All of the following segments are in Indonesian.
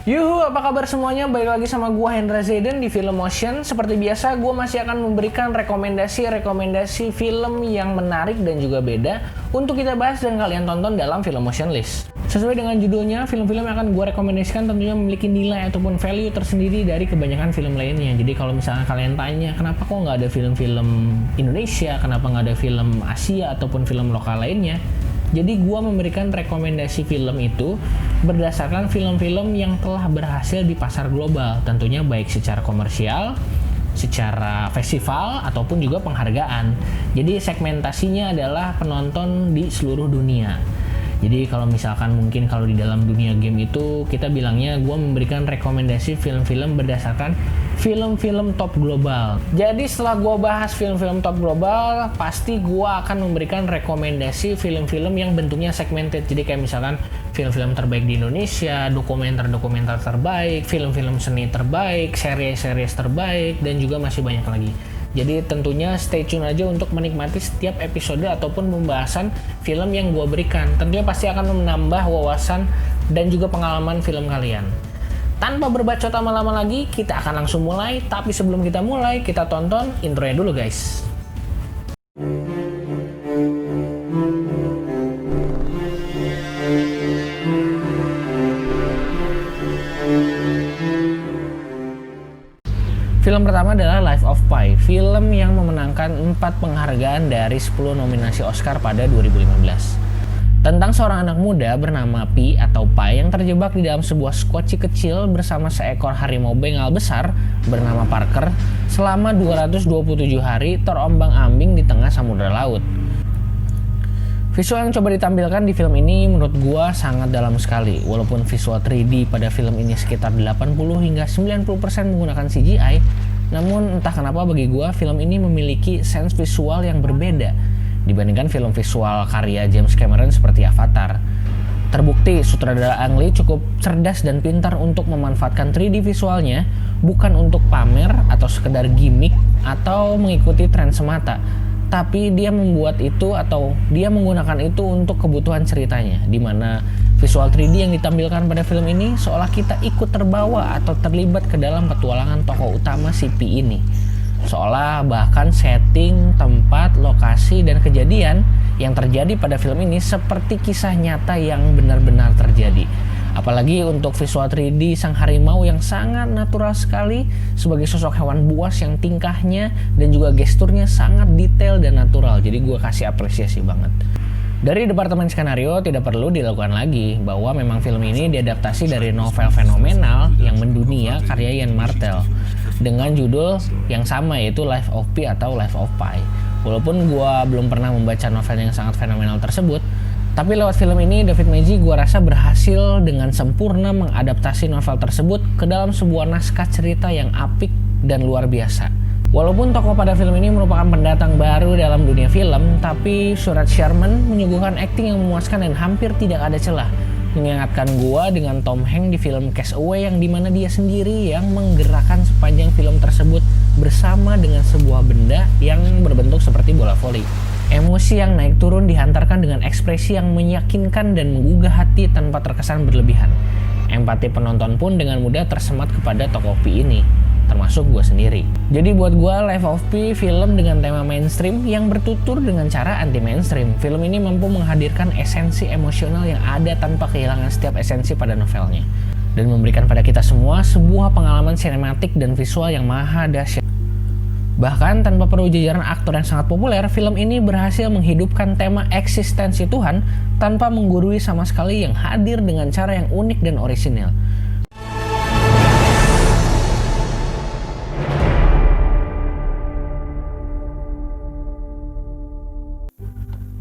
Yuhu, apa kabar semuanya? Balik lagi sama gua Hendra Zaidan di Film Motion. Seperti biasa, gua masih akan memberikan rekomendasi film yang menarik dan juga beda untuk kita bahas dan kalian tonton dalam Film Motion List. Sesuai dengan judulnya, film-film yang akan gua rekomendasikan tentunya memiliki nilai ataupun value tersendiri dari kebanyakan film lainnya. Jadi kalau misalnya kalian tanya, kenapa kok nggak ada film-film Indonesia, kenapa nggak ada film Asia ataupun film lokal lainnya? Jadi gua memberikan rekomendasi film itu berdasarkan film-film yang telah berhasil di pasar global, tentunya baik secara komersial, secara festival, ataupun juga penghargaan. Jadi segmentasinya adalah penonton di seluruh dunia. Jadi kalau misalkan mungkin kalau di dalam dunia game itu kita bilangnya gue memberikan rekomendasi film-film berdasarkan film-film top global. Jadi setelah gue bahas film-film top global, pasti gue akan memberikan rekomendasi film-film yang bentuknya segmented. Jadi kayak misalkan film-film terbaik di Indonesia, dokumenter-dokumenter terbaik, film-film seni terbaik, series-series terbaik, dan juga masih banyak lagi. Jadi tentunya stay tune aja untuk menikmati setiap episode ataupun pembahasan film yang gue berikan. Tentunya pasti akan menambah wawasan dan juga pengalaman film kalian. Tanpa berbacot lama-lama lagi, kita akan langsung mulai. Tapi sebelum kita mulai, kita tonton intronya dulu guys. Film pertama adalah Life of Pi, film yang memenangkan 4 penghargaan dari 10 nominasi Oscar pada 2015. Tentang seorang anak muda bernama Pi atau Pi yang terjebak di dalam sebuah skoci kecil bersama seekor harimau bengal besar bernama Parker selama 227 hari terombang-ambing di tengah samudera laut. Visual yang coba ditampilkan di film ini menurut gua sangat dalam sekali. Walaupun visual 3D pada film ini sekitar 80 hingga 90% menggunakan CGI, namun entah kenapa bagi gua film ini memiliki sense visual yang berbeda dibandingkan film visual karya James Cameron seperti Avatar. Terbukti sutradara Ang Lee cukup cerdas dan pintar untuk memanfaatkan 3D visualnya bukan untuk pamer atau sekedar gimmick atau mengikuti tren semata. Tapi dia membuat itu atau dia menggunakan itu untuk kebutuhan ceritanya, di mana visual 3D yang ditampilkan pada film ini seolah kita ikut terbawa atau terlibat ke dalam petualangan tokoh utama si Pi ini. Seolah bahkan setting, tempat, lokasi, dan kejadian yang terjadi pada film ini seperti kisah nyata yang benar-benar terjadi. Apalagi untuk visual 3D sang harimau yang sangat natural sekali sebagai sosok hewan buas yang tingkahnya dan juga gesturnya sangat detail dan natural. Jadi gue kasih apresiasi banget. Dari departemen skenario tidak perlu dilakukan lagi bahwa memang film ini diadaptasi dari novel fenomenal yang mendunia karya Ian Martell dengan judul yang sama yaitu Life of Pi atau Life of Pi. Walaupun gue belum pernah membaca novel yang sangat fenomenal tersebut, tapi lewat film ini, David Meiji gue rasa berhasil dengan sempurna mengadaptasi novel tersebut ke dalam sebuah naskah cerita yang apik dan luar biasa. Walaupun tokoh pada film ini merupakan pendatang baru dalam dunia film, tapi Surat Sharman menyuguhkan akting yang memuaskan dan hampir tidak ada celah. Mengingatkan gue dengan Tom Hanks di film Castaway yang dimana dia sendiri yang menggerakkan sepanjang film tersebut bersama dengan sebuah benda yang berbentuk seperti bola voli. Emosi yang naik turun dihantarkan dengan ekspresi yang meyakinkan dan menggugah hati tanpa terkesan berlebihan. Empati penonton pun dengan mudah tersemat kepada tokoh Pi ini, termasuk gue sendiri. Jadi buat gue, Life of Pi film dengan tema mainstream yang bertutur dengan cara anti mainstream. Film ini mampu menghadirkan esensi emosional yang ada tanpa kehilangan setiap esensi pada novelnya, dan memberikan pada kita semua sebuah pengalaman sinematik dan visual yang maha dahsyat. Bahkan tanpa perlu jajaran aktor yang sangat populer, film ini berhasil menghidupkan tema eksistensi Tuhan tanpa menggurui sama sekali, yang hadir dengan cara yang unik dan orisinal.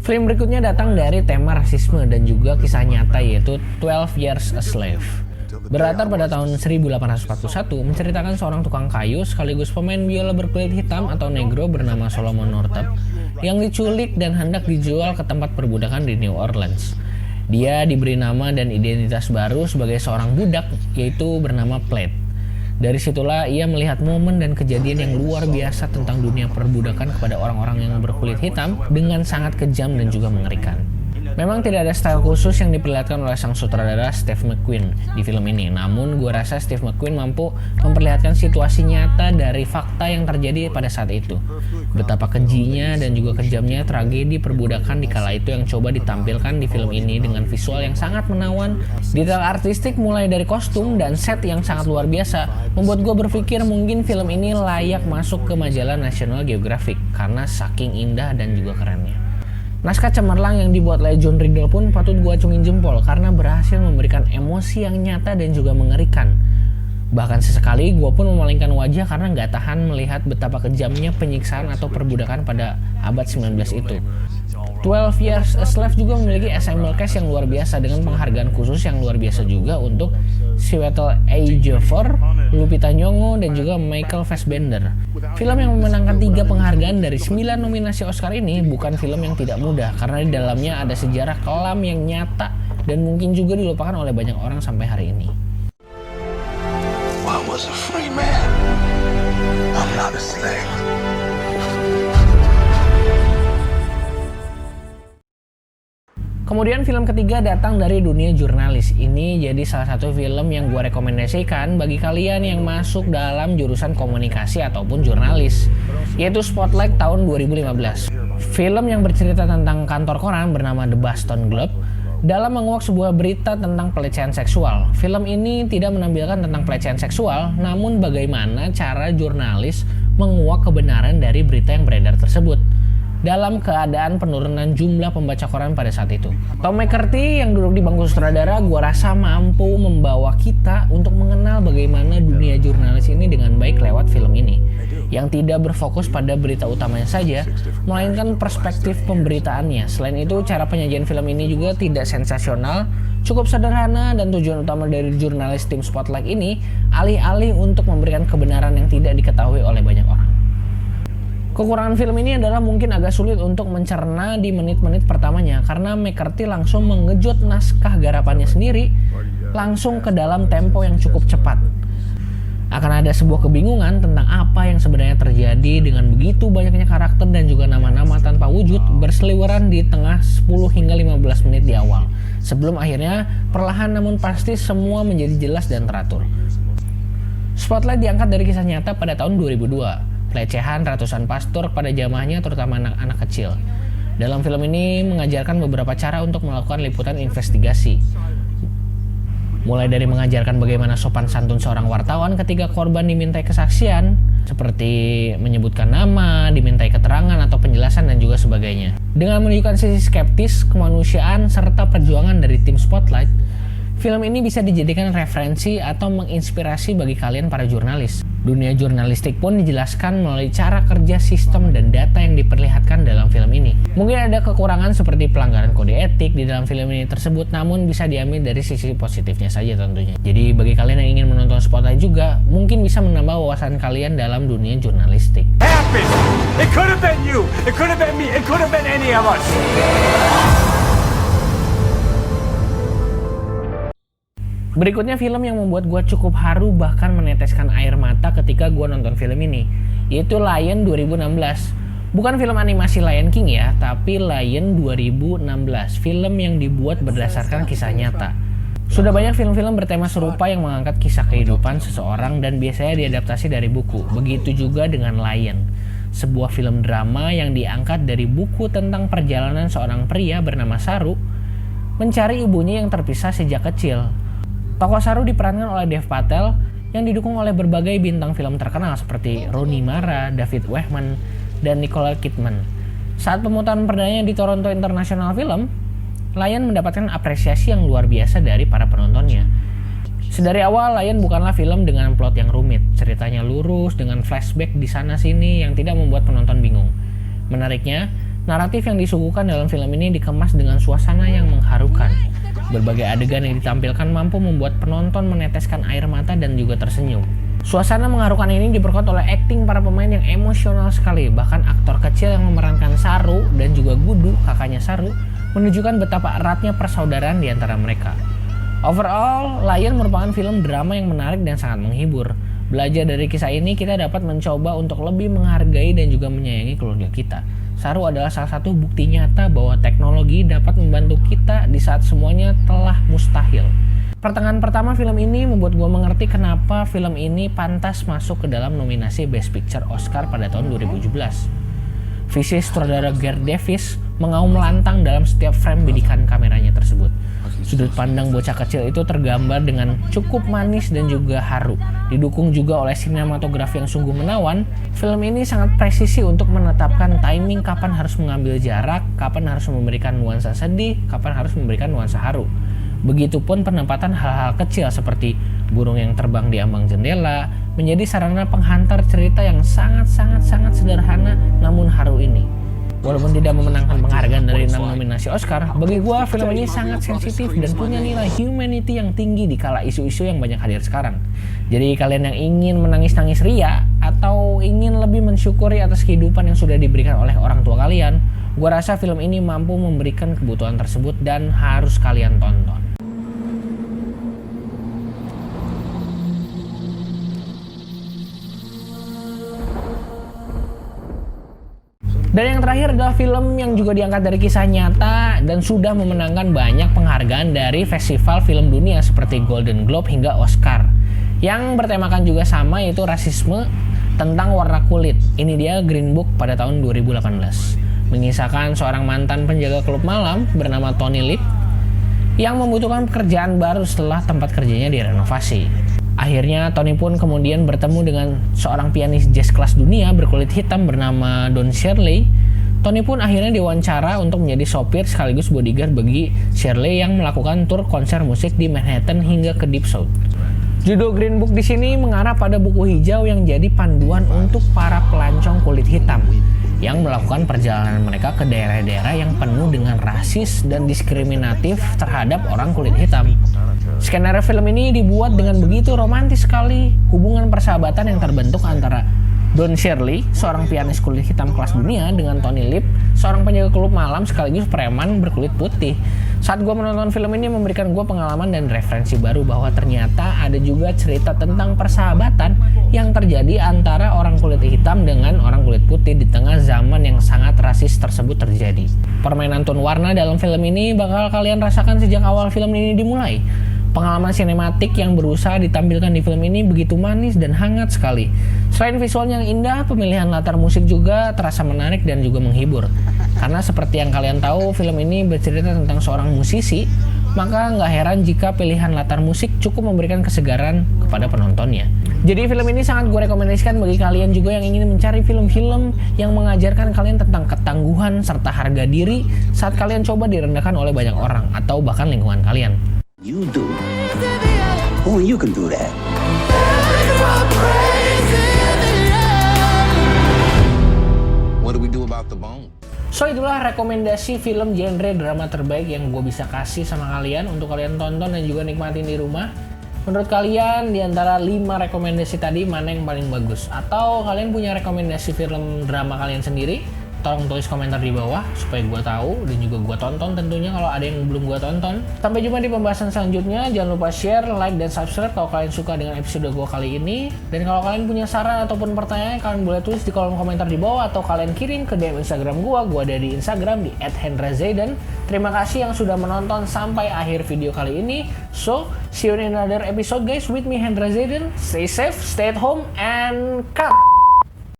Film berikutnya datang dari tema rasisme dan juga kisah nyata yaitu 12 Years a Slave. Berlatar pada tahun 1841, menceritakan seorang tukang kayu sekaligus pemain biola berkulit hitam atau negro bernama Solomon Northup yang diculik dan hendak dijual ke tempat perbudakan di New Orleans. Dia diberi nama dan identitas baru sebagai seorang budak, yaitu bernama Plaid. Dari situlah ia melihat momen dan kejadian yang luar biasa tentang dunia perbudakan kepada orang-orang yang berkulit hitam dengan sangat kejam dan juga mengerikan. Memang tidak ada style khusus yang diperlihatkan oleh sang sutradara Steve McQueen di film ini. Namun gue rasa Steve McQueen mampu memperlihatkan situasi nyata dari fakta yang terjadi pada saat itu. Betapa kejinya dan juga kejamnya tragedi perbudakan di kala itu yang coba ditampilkan di film ini dengan visual yang sangat menawan, detail artistik mulai dari kostum dan set yang sangat luar biasa, membuat gue berpikir mungkin film ini layak masuk ke majalah National Geographic karena saking indah dan juga kerennya. Naskah cemerlang yang dibuat oleh John Riddle pun patut gue acungin jempol karena berhasil memberikan emosi yang nyata dan juga mengerikan. Bahkan sesekali gue pun memalingkan wajah karena gak tahan melihat betapa kejamnya penyiksaan atau perbudakan pada abad 19 itu. 12 Years a Slave juga memiliki ensemble cast yang luar biasa dengan penghargaan khusus yang luar biasa juga untuk Chiwetel Ejiofor, Lupita Nyong'o, dan juga Michael Fassbender. Film yang memenangkan 3 penghargaan dari 9 nominasi Oscar ini bukan film yang tidak mudah karena di dalamnya ada sejarah kelam yang nyata dan mungkin juga dilupakan oleh banyak orang sampai hari ini. I was a free man. I'm not a slave. Kemudian film ketiga datang dari dunia jurnalis. Ini jadi salah satu film yang gue rekomendasikan bagi kalian yang masuk dalam jurusan komunikasi ataupun jurnalis, yaitu Spotlight tahun 2015. Film yang bercerita tentang kantor koran bernama The Boston Globe dalam menguak sebuah berita tentang pelecehan seksual. Film ini tidak menampilkan tentang pelecehan seksual, namun bagaimana cara jurnalis menguak kebenaran dari berita yang beredar tersebut dalam keadaan penurunan jumlah pembaca koran pada saat itu. Tom McCarthy yang duduk di bangku sutradara gua rasa mampu membawa kita untuk mengenal bagaimana dunia jurnalis ini dengan baik lewat film ini, yang tidak berfokus pada berita utamanya saja, melainkan perspektif pemberitaannya. Selain itu, cara penyajian film ini juga tidak sensasional, cukup sederhana, dan tujuan utama dari jurnalis tim Spotlight ini alih-alih untuk memberikan kebenaran yang tidak diketahui oleh banyak orang. Kekurangan film ini adalah mungkin agak sulit untuk mencerna di menit-menit pertamanya karena McCarthy langsung mengejut naskah garapannya sendiri langsung ke dalam tempo yang cukup cepat. Akan ada sebuah kebingungan tentang apa yang sebenarnya terjadi dengan begitu banyaknya karakter dan juga nama-nama tanpa wujud berseliweran di tengah 10 hingga 15 menit di awal. Sebelum akhirnya perlahan namun pasti semua menjadi jelas dan teratur. Spotlight diangkat dari kisah nyata pada tahun 2002. Pelecehan ratusan pastor pada jamaahnya terutama anak-anak kecil. Dalam film ini mengajarkan beberapa cara untuk melakukan liputan investigasi. Mulai dari mengajarkan bagaimana sopan santun seorang wartawan ketika korban dimintai kesaksian, seperti menyebutkan nama, dimintai keterangan atau penjelasan dan juga sebagainya. Dengan menunjukkan sisi skeptis, kemanusiaan, serta perjuangan dari tim Spotlight, film ini bisa dijadikan referensi atau menginspirasi bagi kalian para jurnalis. Dunia jurnalistik pun dijelaskan melalui cara kerja sistem dan data yang diperlihatkan dalam film ini. Mungkin ada kekurangan seperti pelanggaran kode etik di dalam film ini tersebut, namun bisa diambil dari sisi positifnya saja tentunya. Jadi bagi kalian yang ingin menonton Spotlight juga, mungkin bisa menambah wawasan kalian dalam dunia jurnalistik. It could have been you. It could have been me. It could have been any of us. Berikutnya film yang membuat gue cukup haru bahkan meneteskan air mata ketika gue nonton film ini, yaitu Lion 2016. Bukan film animasi Lion King ya, tapi Lion 2016, film yang dibuat berdasarkan kisah nyata. Sudah banyak film-film bertema serupa yang mengangkat kisah kehidupan seseorang dan biasanya diadaptasi dari buku. Begitu juga dengan Lion, sebuah film drama yang diangkat dari buku tentang perjalanan seorang pria bernama Saru mencari ibunya yang terpisah sejak kecil. Tokoh Saru diperankan oleh Dev Patel yang didukung oleh berbagai bintang film terkenal seperti Rooney Mara, David Wegman, dan Nicole Kidman. Saat pemutaran perdananya di Toronto International Film, Lion mendapatkan apresiasi yang luar biasa dari para penontonnya. Sedari awal, Lion bukanlah film dengan plot yang rumit. Ceritanya lurus dengan flashback di sana-sini yang tidak membuat penonton bingung. Menariknya, naratif yang disuguhkan dalam film ini dikemas dengan suasana yang mengharukan. Berbagai adegan yang ditampilkan mampu membuat penonton meneteskan air mata dan juga tersenyum. Suasana mengharukan ini diperkuat oleh akting para pemain yang emosional sekali. Bahkan aktor kecil yang memerankan Saru dan juga Gudu, kakaknya Saru, menunjukkan betapa eratnya persaudaraan di antara mereka. Overall, Lion merupakan film drama yang menarik dan sangat menghibur. Belajar dari kisah ini, kita dapat mencoba untuk lebih menghargai dan juga menyayangi keluarga kita. Saru adalah salah satu bukti nyata bahwa teknologi dapat membantu kita di saat semuanya telah mustahil. Pertengahan pertama film ini membuat gue mengerti kenapa film ini pantas masuk ke dalam nominasi Best Picture Oscar pada tahun 2017. Visi sutradara Gareth Davis mengaum lantang dalam setiap frame bidikan kameranya tersebut. Sudut pandang bocah kecil itu tergambar dengan cukup manis dan juga haru. Didukung juga oleh sinematografi yang sungguh menawan, film ini sangat presisi untuk menetapkan timing kapan harus mengambil jarak, kapan harus memberikan nuansa sedih, kapan harus memberikan nuansa haru. Begitupun penempatan hal-hal kecil seperti burung yang terbang di ambang jendela menjadi sarana penghantar cerita yang sangat sederhana namun haru ini. Walaupun tidak memenangkan penghargaan dari 6 nominasi Oscar, bagi gue film ini sangat sensitif dan punya nilai humanity yang tinggi di kala isu-isu yang banyak hadir sekarang. Jadi kalian yang ingin menangis-nangis ria atau ingin lebih mensyukuri atas kehidupan yang sudah diberikan oleh orang tua kalian, gue rasa film ini mampu memberikan kebutuhan tersebut dan harus kalian tonton. Dan yang terakhir adalah film yang juga diangkat dari kisah nyata dan sudah memenangkan banyak penghargaan dari festival film dunia seperti Golden Globe hingga Oscar. Yang bertemakan juga sama, yaitu rasisme tentang warna kulit. Ini dia Green Book pada tahun 2018. Mengisahkan seorang mantan penjaga klub malam bernama Tony Lip yang membutuhkan pekerjaan baru setelah tempat kerjanya direnovasi. Akhirnya Tony pun kemudian bertemu dengan seorang pianis jazz kelas dunia berkulit hitam bernama Don Shirley. Tony pun akhirnya diwawancara untuk menjadi sopir sekaligus bodyguard bagi Shirley yang melakukan tur konser musik di Manhattan hingga ke Deep South. Judul Green Book di sini mengarah pada buku hijau yang jadi panduan untuk para pelancong kulit hitam yang melakukan perjalanan mereka ke daerah-daerah yang penuh dengan rasis dan diskriminatif terhadap orang kulit hitam. Skenario film ini dibuat dengan begitu romantis sekali. Hubungan persahabatan yang terbentuk antara Don Shirley, seorang pianis kulit hitam kelas dunia, dengan Tony Lip, seorang penjaga klub malam sekaligus preman berkulit putih. Saat gue menonton film ini memberikan gue pengalaman dan referensi baru bahwa ternyata ada juga cerita tentang persahabatan yang terjadi antara orang kulit hitam dengan orang kulit putih di tengah zaman yang sangat rasis tersebut terjadi. Permainan tone warna dalam film ini bakal kalian rasakan sejak awal film ini dimulai. Pengalaman sinematik yang berusaha ditampilkan di film ini begitu manis dan hangat sekali. Selain visualnya yang indah, pemilihan latar musik juga terasa menarik dan juga menghibur. Karena seperti yang kalian tahu, film ini bercerita tentang seorang musisi, maka nggak heran jika pilihan latar musik cukup memberikan kesegaran kepada penontonnya. Jadi film ini sangat gue rekomendasikan bagi kalian juga yang ingin mencari film-film yang mengajarkan kalian tentang ketangguhan serta harga diri saat kalian coba direndahkan oleh banyak orang atau bahkan lingkungan kalian. You do. Only you can do that. What do we do about the bone? So itulah rekomendasi film genre drama terbaik yang gue bisa kasih sama kalian untuk kalian tonton dan juga nikmatin di rumah. Menurut kalian di antara 5 rekomendasi tadi mana yang paling bagus? Atau kalian punya rekomendasi film drama kalian sendiri? Tolong tulis komentar di bawah supaya gue tahu dan juga gue tonton tentunya kalau ada yang belum gue tonton. Sampai jumpa di pembahasan selanjutnya. Jangan lupa share, like, dan subscribe kalau kalian suka dengan episode gue kali ini. Dan kalau kalian punya saran ataupun pertanyaan, kalian boleh tulis di kolom komentar di bawah atau kalian kirim ke DM Instagram gue. Gue ada di Instagram di @hendrazaiden. Terima kasih yang sudah menonton sampai akhir video kali ini. So, see you in another episode guys with me Hendra Zaiden. Stay safe, stay at home, and cut!